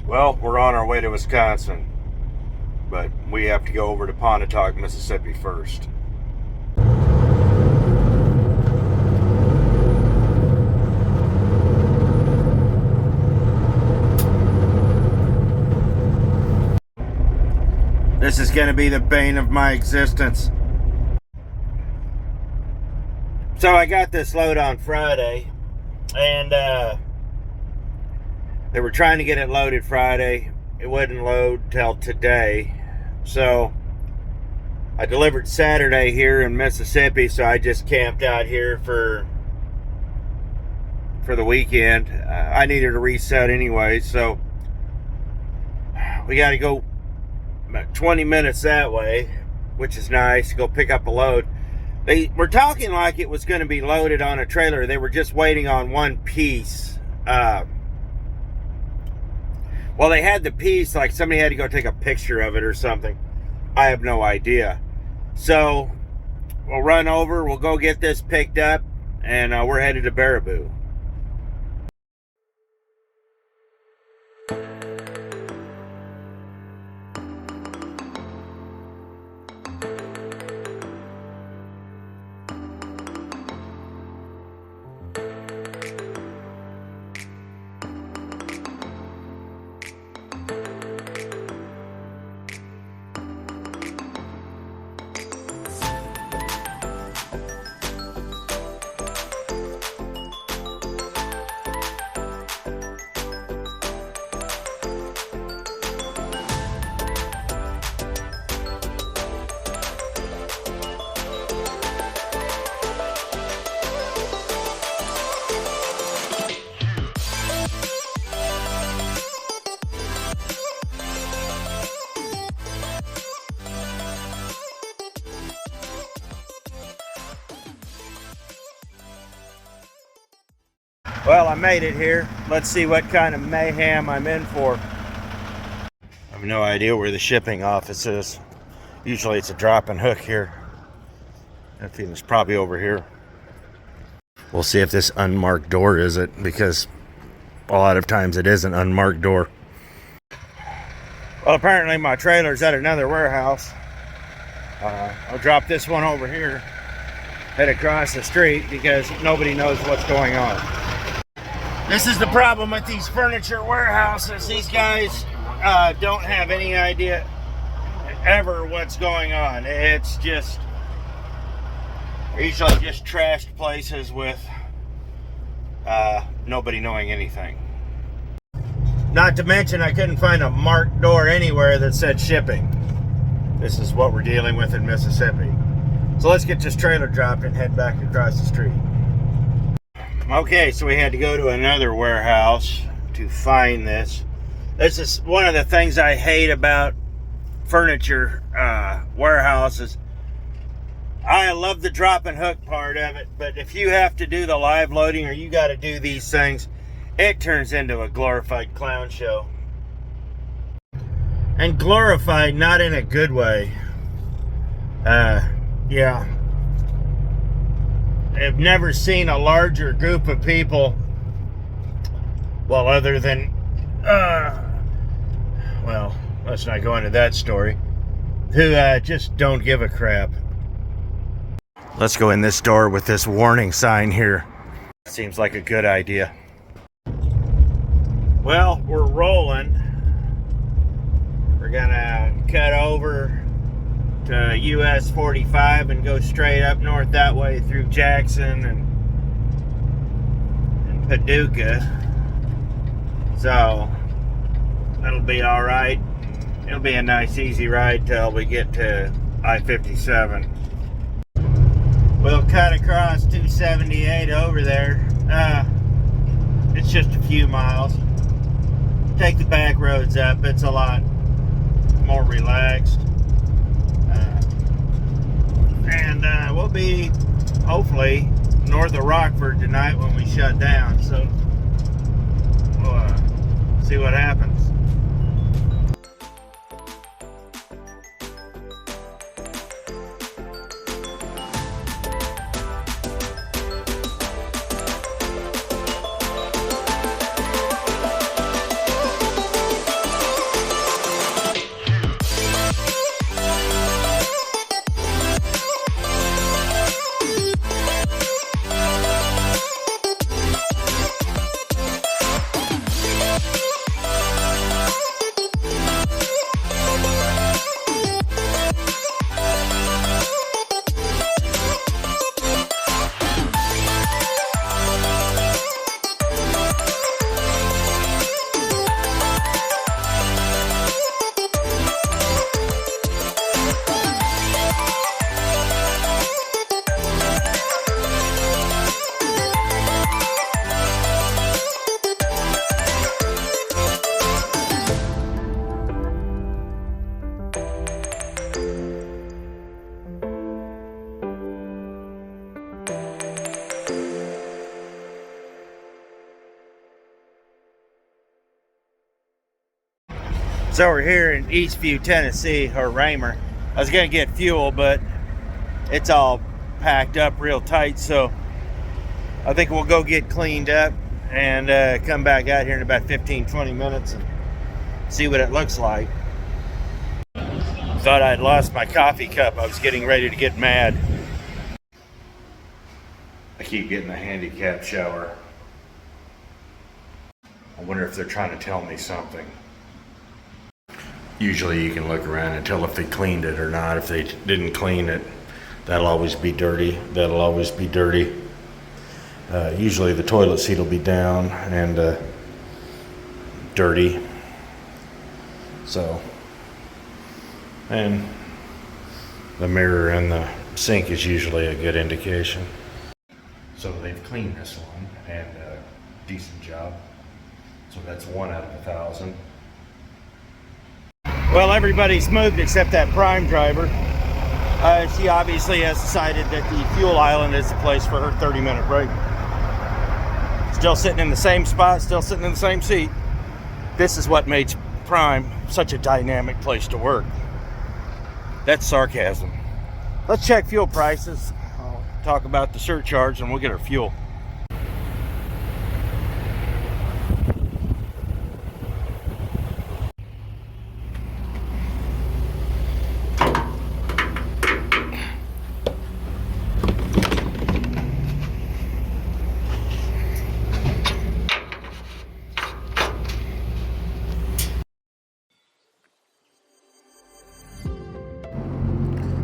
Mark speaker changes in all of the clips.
Speaker 1: Well, we're on our way to Wisconsin, but we have to go over to Pontotoc, Mississippi first. This is going to be the bane of my existence. So I got this load on Friday, and they were trying to get it loaded Friday. It wouldn't load till today. So I delivered Saturday here in Mississippi, so I just camped out here for the weekend. I needed a reset anyway, so we got to go about 20 minutes that way, which is nice, go pick up a load. They were talking like it was going to be loaded on a trailer. They were just waiting on one piece. Well, they had the piece, like somebody had to go take a picture of it or something. I have no idea. So we'll run over, we'll go get this picked up, and we're headed to Baraboo. Well, I made it here. Let's see what kind of mayhem I'm in for. I have no idea where the shipping office is. Usually it's a drop and hook here. I think it's probably over here. We'll see if this unmarked door is it, because a lot of times it is an unmarked door. Well, apparently my trailer's at another warehouse. I'll drop this one over here, head across the street, because nobody knows what's going on. This is the problem with these furniture warehouses. These guys don't have any idea ever what's going on. It's just usually just trashed places with nobody knowing anything. Not to mention, I couldn't find a marked door anywhere that said shipping. This is what we're dealing with in Mississippi. So let's get this trailer dropped and head back across the street. Okay, so we had to go to another warehouse to find this. This is one of the things I hate about furniture warehouses. I love the drop and hook part of it, but if you have to do the live loading or you got to do these things, it turns into a glorified clown show. And glorified not in a good way. Yeah. I've never seen a larger group of people, well, other than, well, let's not go into that story, who just don't give a crap. Let's go in this door with this warning sign here. Seems like a good idea. Well, we're rolling. We're gonna cut over to US 45 and go straight up north that way through Jackson and Paducah. So that'll be all right. It'll be a nice easy ride till we get to I-57. We'll cut across 278 over there. It's just a few miles. Take the back roads up. It's a lot more relaxed. And we'll be hopefully north of Rockford tonight when we shut down. So we'll see what happens. So we're here in Eastview, Tennessee, or Raymer. I was gonna get fuel, but it's all packed up real tight, so I think we'll go get cleaned up and come back out here in about 15-20 minutes and see what it looks like. Thought I'd lost my coffee cup. I was getting ready to get mad. I keep getting a handicap shower. I wonder if they're trying to tell me something. Usually you can look around and tell if they cleaned it or not. If they didn't clean it, that'll always be dirty. That'll always be dirty. Usually the toilet seat will be down and dirty. So, and the mirror in the sink is usually a good indication. So they've cleaned this one, and decent job. So that's 1 out of 1,000. Well, everybody's moved except that prime driver. She obviously has decided that the fuel island is the place for her 30-minute break. Still sitting in the same spot, still sitting in the same seat. This is what makes Prime such a dynamic place to work. That's sarcasm. Let's check fuel prices. I'll talk about the surcharge and we'll get our fuel.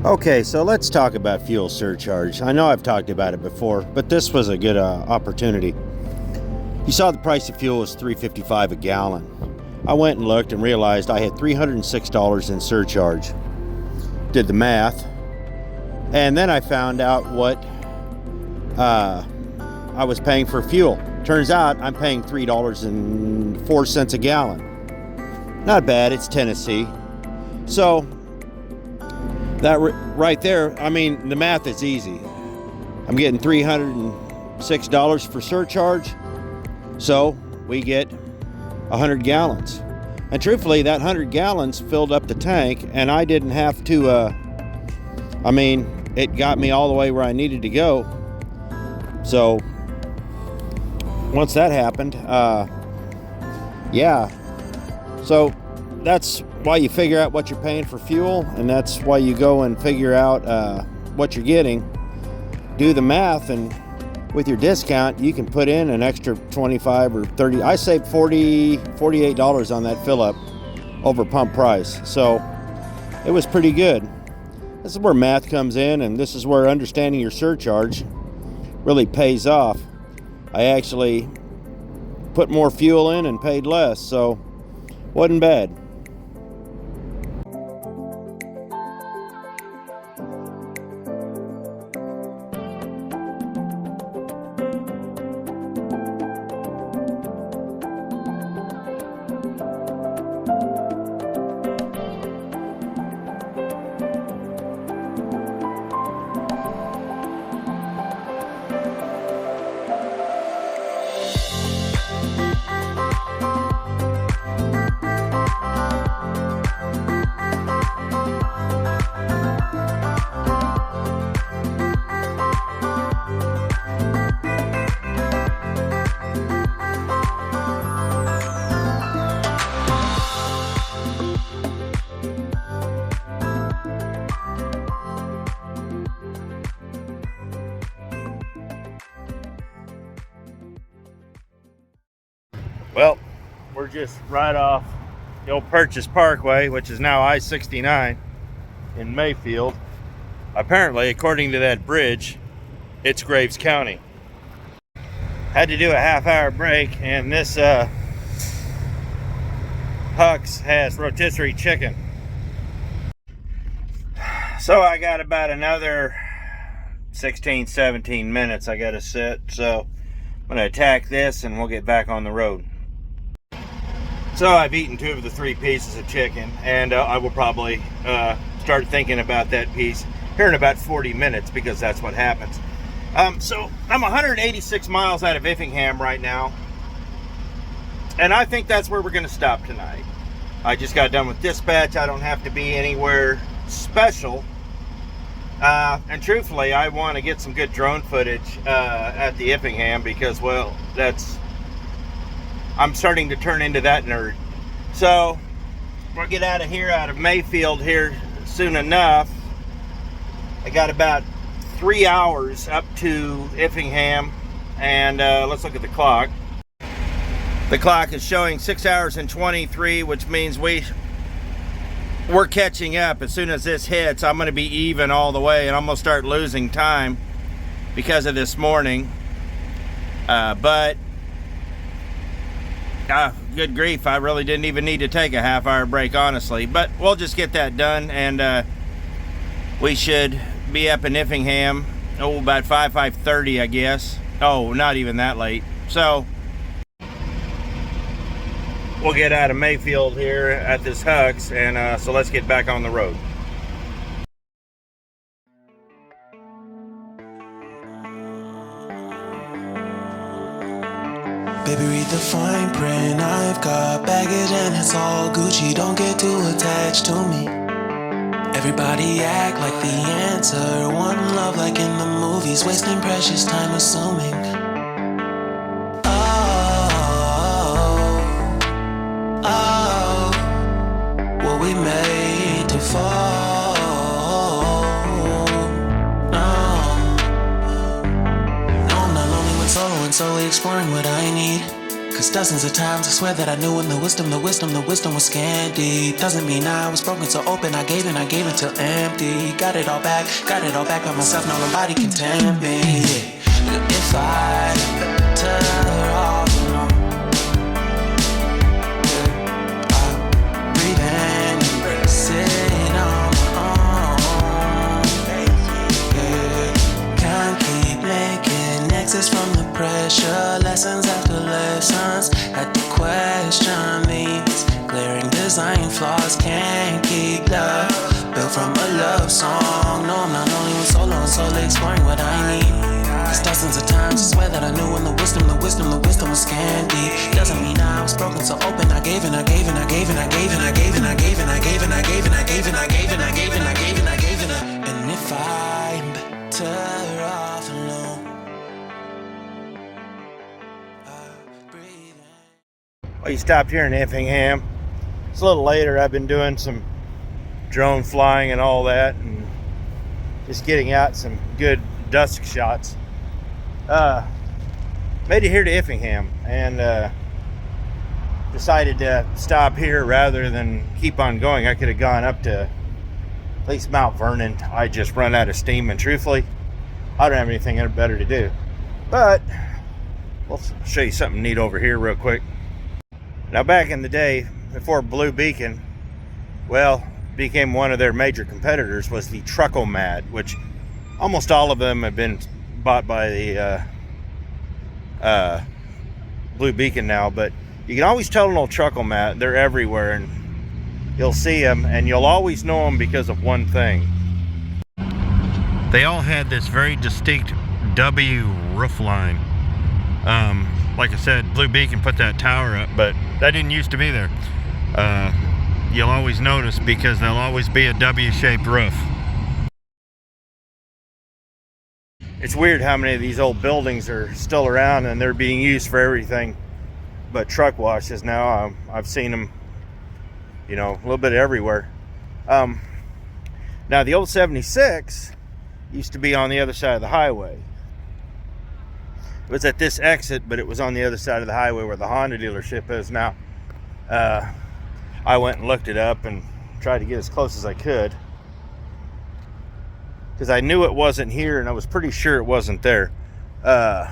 Speaker 1: Okay, so let's talk about fuel surcharge. I know I've talked about it before, but this was a good opportunity. You saw the price of fuel was $3.55 a gallon. I went and looked and realized I had $306 in surcharge. Did the math, and then I found out what I was paying for fuel. Turns out I'm paying $3.04 a gallon. Not bad, it's Tennessee. So that right there, I mean, the math is easy. I'm getting $306 for surcharge, so we get 100 gallons. And truthfully, that 100 gallons filled up the tank, and I didn't have to, I mean, it got me all the way where I needed to go. So once that happened, yeah. So that's why you figure out what you're paying for fuel, and that's why you go and figure out what you're getting. Do the math, and with your discount you can put in an extra 25 or 30. I saved $48 on that fill up over pump price, so it was pretty good. This is where math comes in, and this is where understanding your surcharge really pays off. I actually put more fuel in and paid less, so wasn't bad. Well, we're just right off the old Purchase Parkway, which is now I-69 in Mayfield. Apparently, according to that bridge, it's Graves County. Had to do a half-hour break, and this Huck's has rotisserie chicken. So I got about another 16, 17 minutes I gotta sit, so I'm gonna attack this and we'll get back on the road. So I've eaten 2 of the 3 pieces of chicken, and I will probably start thinking about that piece here in about 40 minutes, because that's what happens. So I'm 186 miles out of Effingham right now, and I think that's where we're going to stop tonight. I just got done with dispatch. I don't have to be anywhere special. And truthfully, I want to get some good drone footage at the Effingham because, well, I'm starting to turn into that nerd. So we'll get out of here, out of Mayfield here soon enough. I got about 3 hours up to Effingham, and let's look at the clock. The clock is showing 6 hours and 23, which means we're catching up. As soon as this hits, I'm going to be even all the way, and I'm going to start losing time because of this morning. Good grief, I really didn't even need to take a half-hour break, honestly. But we'll just get that done, and we should be up in Effingham, about 5:30, I guess. Oh, not even that late. So we'll get out of Mayfield here at this Huck's, and so let's get back on the road.
Speaker 2: Baby, read the fine print. I've got baggage and it's all Gucci. Don't get too attached to me. Everybody act like the answer. One love like in the movies. Wasting precious time assuming. Were we made to fall? No, I'm not lonely when solo and solely exploring what I need. Cause dozens of times I swear that I knew when the wisdom was scanty. Doesn't mean I was broken, so open, I gave until empty. Got it all back by myself, now nobody can tempt me. If I turn off alone, I breathe in and sit on my own. Can't keep making exits from the pressure. Lessons after lessons, had to question these glaring design flaws. Can't keep love built from a love song. No, I'm not only with solo and solely exploring what I need. Cause dozens of times I swear that I knew when the wisdom was scanty. Doesn't mean I was broken, so open, I gave and I gave and I gave and I gave and I gave and I gave and I gave and I gave and I gave and I gave and I gave and I gave and I gave and I. And if I'm better off alone,
Speaker 1: Well, you stopped here in Effingham. It's a little later. I've been doing some drone flying and all that, and just getting out some good dusk shots. Made it here to Effingham, and decided to stop here rather than keep on going. I could have gone up to at least Mount Vernon. I just run out of steam, and truthfully, I don't have anything better to do. But we'll show you something neat over here real quick. Now, back in the day, before Blue Beacon, well, became one of their major competitors, was the Truckle-Mat, which almost all of them have been bought by the Blue Beacon now. But you can always tell an old Truckle-Mat. They're everywhere, and you'll see them, and you'll always know them because of one thing. They all had this very distinct W roof line. Like I said, Blue Beacon put that tower up, but that didn't used to be there. You'll always notice because there'll always be a W-shaped roof. It's weird how many of these old buildings are still around and they're being used for everything but truck washes now. I've seen them, you know, a little bit everywhere. Now, the old 76 used to be on the other side of the highway. It was at this exit, but it was on the other side of the highway where the Honda dealership is now. I went and looked it up and tried to get as close as I could, because I knew it wasn't here and I was pretty sure it wasn't there. But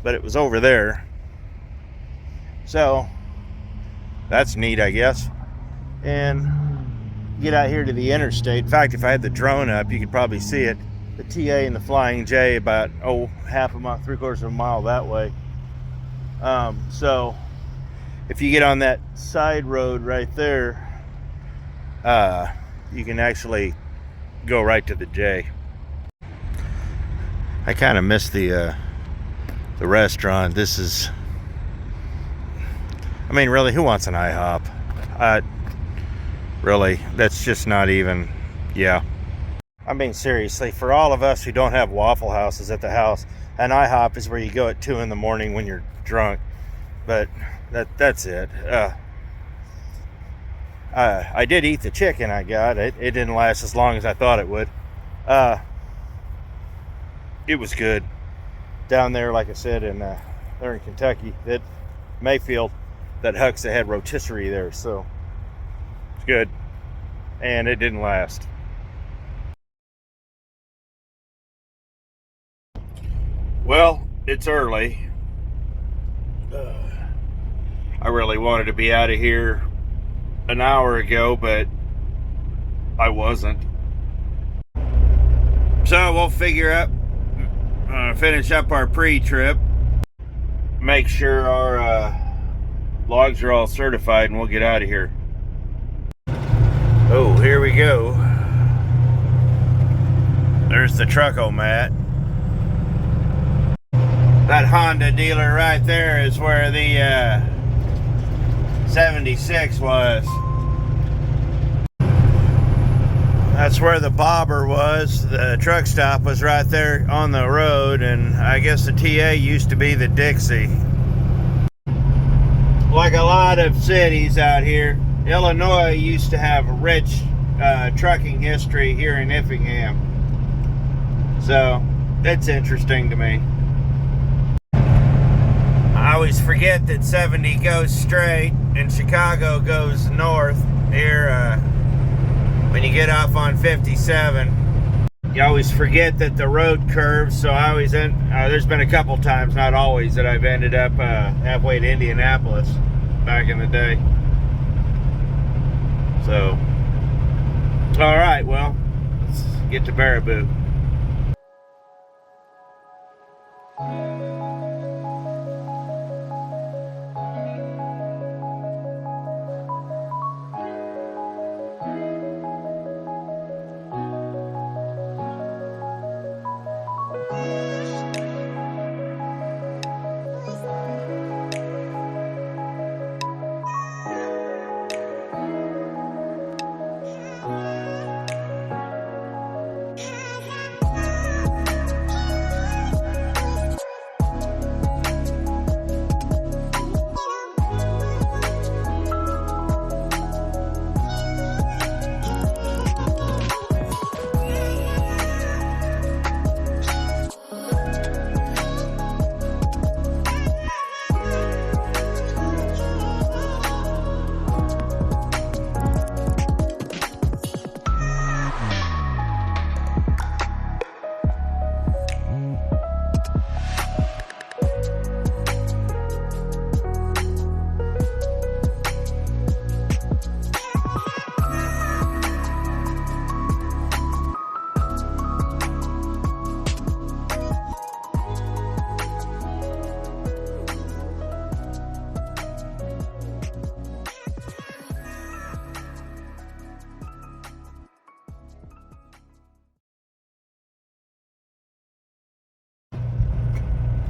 Speaker 1: it was over there. So that's neat, I guess. And get out here to the interstate. In fact, if I had the drone up, you could probably see it. The TA and the Flying J about half a mile, 3/4 of a mile that way. So if you get on that side road right there, you can actually go right to the J. I kind of miss the restaurant. This is, I mean, really, who wants an IHOP? Really, that's just not even, yeah. I mean, seriously, for all of us who don't have Waffle Houses at the house, an IHOP is where you go at 2 in the morning when you're drunk. But that's it. I did eat the chicken I got. It didn't last as long as I thought it would. It was good. Down there, like I said, they're in Kentucky, that Mayfield, that Huck's, they had rotisserie there, so it's good. And it didn't last. Well, it's early. I really wanted to be out of here an hour ago, but I wasn't. So we'll finish up our pre-trip, make sure our logs are all certified, and we'll get out of here. Oh, here we go. There's the Truck-O-Mat. That Honda dealer right there is where the 76 was. That's where the bobber was. The truck stop was right there on the road, and I guess the TA used to be the Dixie. Like a lot of cities out here, Illinois used to have a rich trucking history here in Effingham. So that's interesting to me. I always forget that 70 goes straight and Chicago goes north here when you get off on 57. You always forget that the road curves, so I always there's been a couple times, not always, that I've ended up halfway to Indianapolis back in the day. So, all right, well, let's get to Baraboo.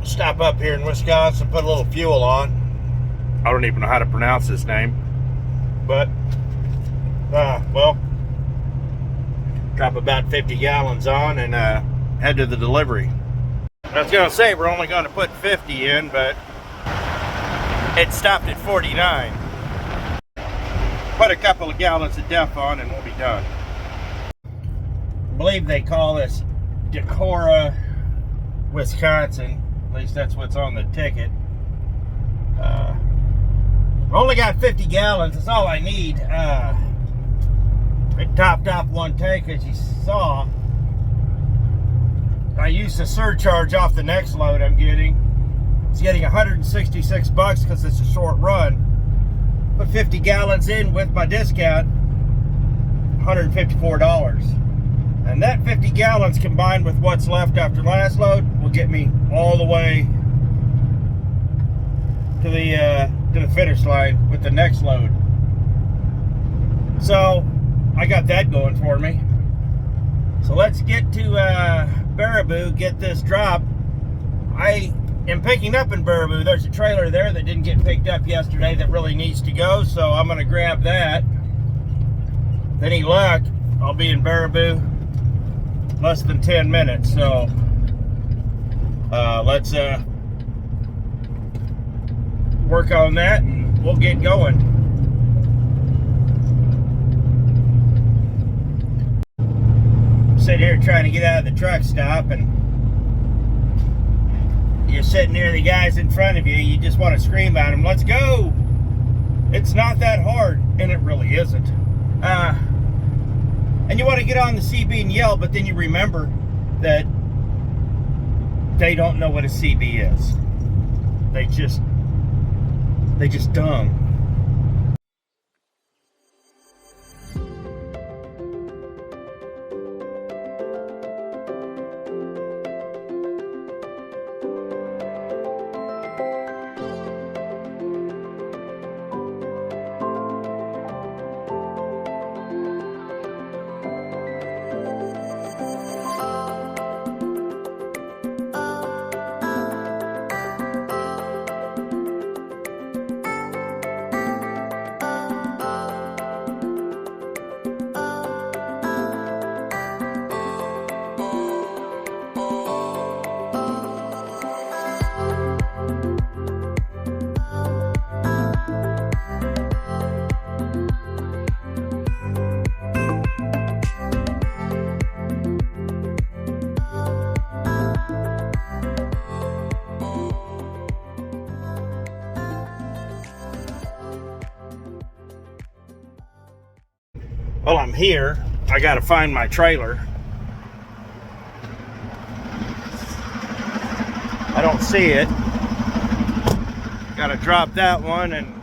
Speaker 1: Stop up here in Wisconsin, put a little fuel on. I don't even know how to pronounce this name, but well, drop about 50 gallons on and head to the delivery. I was gonna say we're only gonna put 50 in, but it stopped at 49. Put a couple of gallons of DEF on and we'll be done. I believe they call this Decorah, Wisconsin. At least that's what's on the ticket. Only got 50 gallons. That's all I need. It topped off one tank, as you saw. I used the surcharge off the next load I'm getting. It's getting $166 because it's a short run. Put 50 gallons in with my discount, $154. And that 50 gallons combined with what's left after last load will get me all the way to the finish line with the next load. So I got that going for me. So let's get to Baraboo, get this drop. I am picking up in Baraboo. There's a trailer there that didn't get picked up yesterday that really needs to go, so I'm going to grab that. With any luck, I'll be in Baraboo less than 10 minutes, so let's work on that and we'll get going. Sit here trying to get out of the truck stop, and you're sitting near the guys in front of you. You just want to scream at them, let's go. It's not that hard, and it really isn't. And you want to get on the CB and yell, but then you remember that they don't know what a CB is. They just dumb. Well, I'm here. I gotta find my trailer. I don't see it. Gotta drop that one and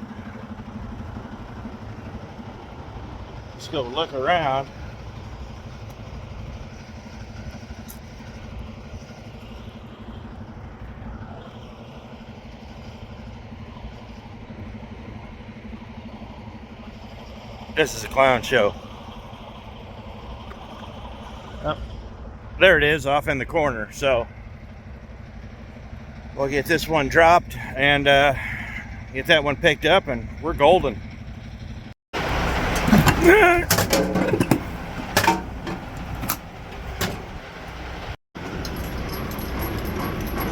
Speaker 1: just go look around. This is a clown show. Oh, there it is off in the corner. So we'll get this one dropped and get that one picked up, and we're golden.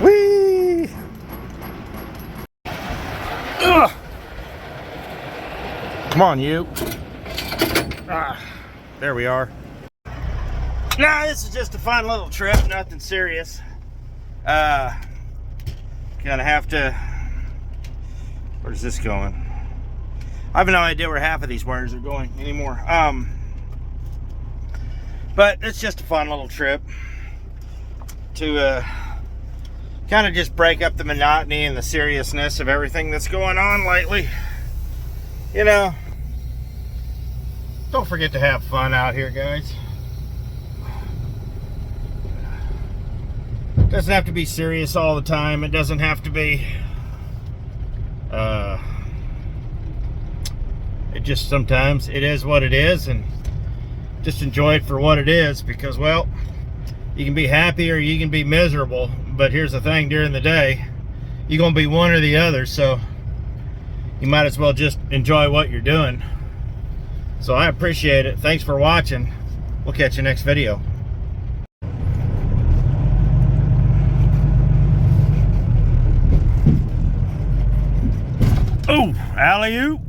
Speaker 1: Whee! Ugh. Come on, you. There we are. Nah, this is just a fun little trip, nothing serious. Gonna have to. Where's this going? I have no idea where half of these wires are going anymore. But it's just a fun little trip to kind of just break up the monotony and the seriousness of everything that's going on lately. You know, don't forget to have fun out here, guys. It doesn't have to be serious all the time. It doesn't have to be it just sometimes it is what it is, and just enjoy it for what it is, because, well, you can be happy or you can be miserable, but here's the thing, during the day you're gonna be one or the other, so you might as well just enjoy what you're doing. So I appreciate it. Thanks for watching. We'll catch you next video. Oh, alley-oop.